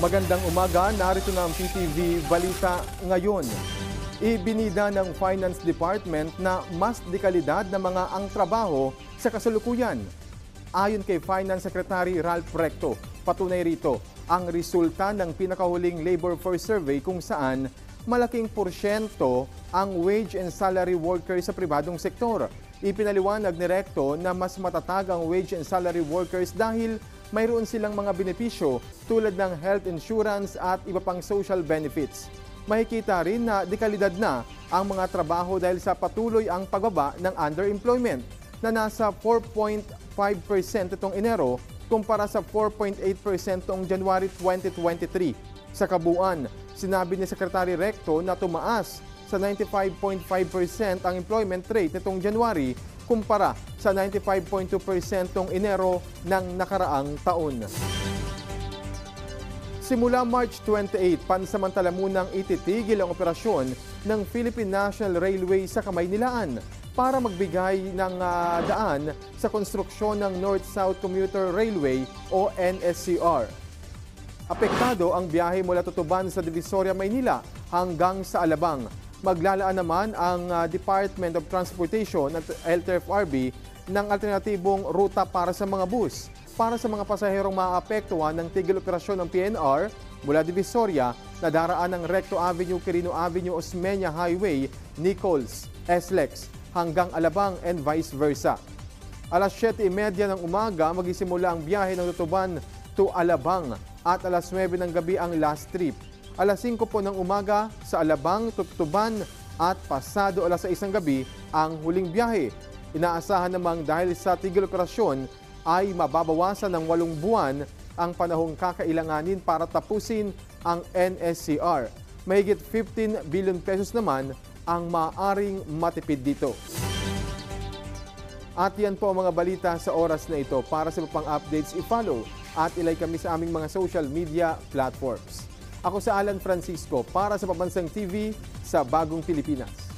Magandang umaga, narito na ang PTV Balita ngayon. Ibinida ng Finance Department na mas dekalidad na mga ang trabaho sa kasalukuyan. Ayon kay Finance Secretary Ralph Recto, patunay rito ang resulta ng pinakahuling Labor Force Survey kung saan malaking porsyento ang wage and salary workers sa pribadong sektor. Ipinaliwanag ni Recto na mas matatag ang wage and salary workers dahil mayroon silang mga benepisyo tulad ng health insurance at iba pang social benefits. Makikita rin na dekalidad na ang mga trabaho dahil sa patuloy ang pagbaba ng underemployment na nasa 4.5% itong Enero kumpara sa 4.8% noong January 2023. Sa kabuuan, sinabi ni Secretary Recto na tumaas sa 95.5% ang employment rate nitong January kumpara sa 95.2% noong Enero ng nakaraang taon. Simula March 28, pansamantala munang ititigil ang operasyon ng Philippine National Railway sa Kamaynilaan para magbigay ng daan sa konstruksyon ng North-South Commuter Railway o NSCR. Apektado ang biyahe mula Tutuban sa Divisoria, Maynila hanggang sa Alabang. Maglalaan naman ang Department of Transportation at LTFRB ng alternatibong ruta para sa mga bus. Para sa mga pasaherong maaapektuhan ng tigil operasyon ng PNR mula Divisoria na daraan ng Recto Avenue, Quirino Avenue, Osmeña Highway, Nichols, SLEX hanggang Alabang and vice versa. Alas 7:30 ng umaga magisimula ang biyahe ng Tutuban to Alabang at alas 9 ng gabi ang last trip. Alas 5 po ng umaga sa Alabang, Tutuban at pasado alas 6 ng gabi ang huling biyahe. Inaasahan namang dahil sa tigil operasyon ay mababawasan ng 8 buwan ang panahong kakailanganin para tapusin ang NSCR. Mahigit 15 billion pesos naman ang maaaring matipid dito. At yan po ang mga balita sa oras na ito. Para sa pang updates, i-follow at ilike kami sa aming mga social media platforms. Ako si Alan Francisco para sa Pambansang TV sa Bagong Pilipinas.